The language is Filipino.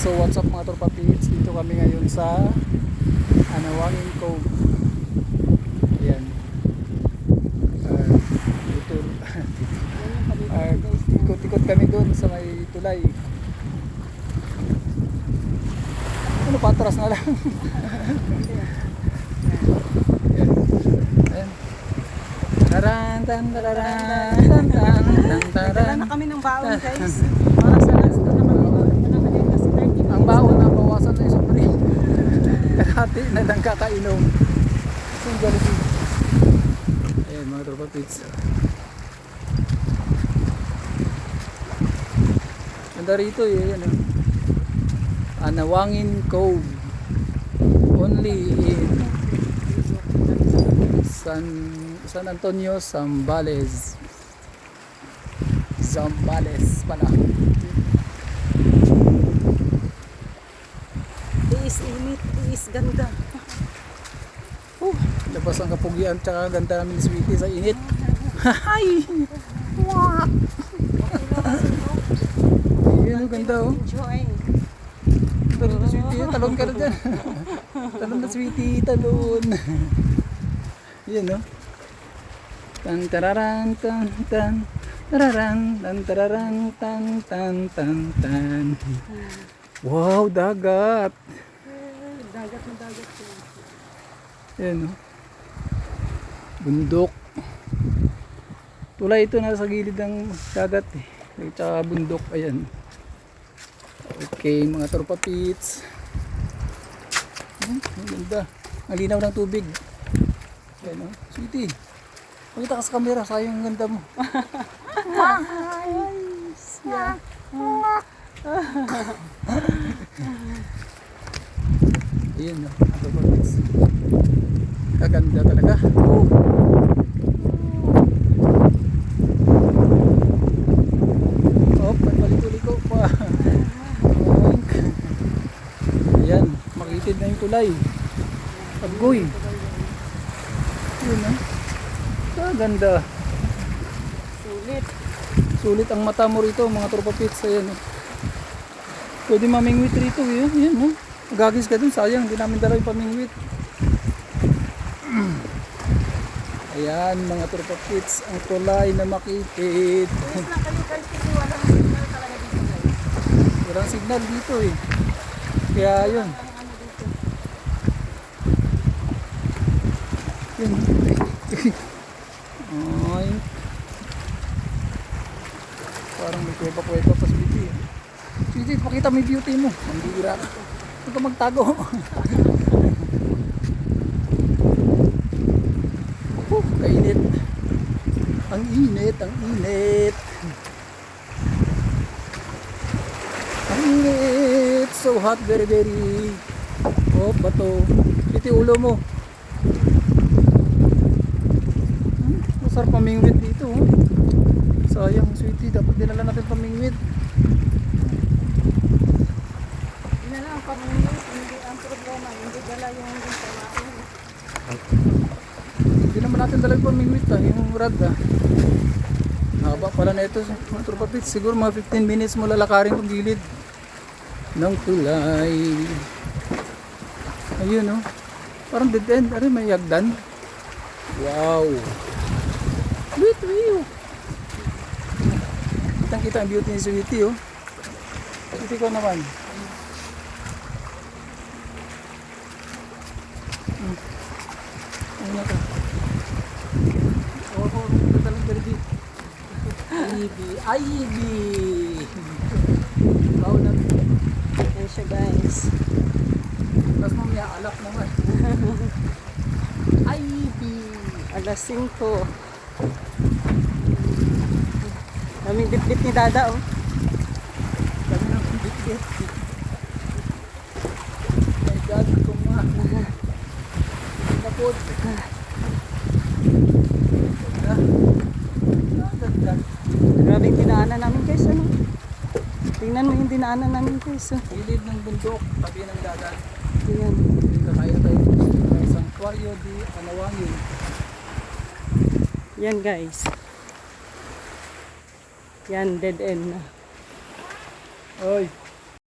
So what's up mga tropa pits, dito kami ngayon sa Anawangin Cove. Ayan. Dito ikot-ikot kami doon sa may tulay. Ano, patras na lang. Ayan. Ayan. Taran tan tararan tan tan tan taran. Na kami ng baon guys. Para sa last na kami kasi 30 Ang baon na bawasan na yung sobre. Kalahati na lang kakainom. So yung Jollibee. Ayan mga tropa pits. Ganda rito eh. Ano? Anawangin Cove. Only in San Antonio, Zambales. Zambales pala. Tiis init, tiis ganda. Labas ang kapugian tsaka ganda namin ni Sweetie sa init. Hay! Wah! Yun ang ganda oh. Enjoy. Talon na Sweetie, talon ka na dyan. Talon na Sweetie, talon. Yan oh. Tan tararan tan tan tararan tan tararan tan tan tan tan. Wow, dagat. Dagat na dagat. Yan oh. Bundok. Tulay ito nasa gilid ng dagat eh. Tsaka bundok, ayan. Okay, mga tropa pits. Ang ganda. Ang linaw ng tubig. Ayan oh. Sweetie. Pakita ka sa camera, sayang ang ganda mo. Nice. Yeah. Ayan oh. Mga tropa pits. Kaganda talaga. Oh, paliko-liko pa. Ayan, makitid na yung tulay. Agoy. Yun ah. Kaganda. Sulit. Sulit ang mata mo rito mga tropa pits. Ayan oh. Pwede mamingwit rito. Ayan oh. Magagis ka dun, sayang. Hindi namin dala yung pamingwit. Ayan mga tropa pits, ang tulay na makitid. Tiis lang kayo guys kasi walang signal talaga dito guys. Walang signal dito eh. Kaya yun. Ano dito. Yun. Ay. Parang may kuweba-kuweba pa sa beauty. Sige, pakita mo yung beauty mo. Ang bihira ka. Huwag ka magtago. Kainit. Ang init, ang init. Ang init. So hot, very very. Oh, bato. Iti ulo mo. Masarap pamingwit dito. Oh. Sayang, Sweetie. Dapat dinala natin pamingwit. Yun na lang pamingwit. Hindi ang problema. Hindi dala yung pamain. Hindi naman natin dala yung pamingwit yung rad haba pala na ito mga tropa pits. Siguro mga 15 minutes mo lalakarin itong gilid ng tulay. Ayun oh. Parang dead end. Aray, may yagdan. Wow. Wait, view. Kitang kita ang beauty ni Sweetie oh. Sweetie ko naman. Ano ka? Oh, talang Jollibee. Ivy. Bawa natin. Yan siya guys. Tapos mamaya alak naman. Ivy. Alas 5. Daming bit-bit ni Dada oh. Kami ng bit-bit. My God, kuma. Napod. Ganda. Grabe yung dinaanan namin guys ano. Tingnan mo yung dinaanan namin guys oh. Gilid ng bundok, tabi ng dagat. Ayan. Dito tayo sa Santuario de Anawangin. Yan guys. Yan dead end na. Oy.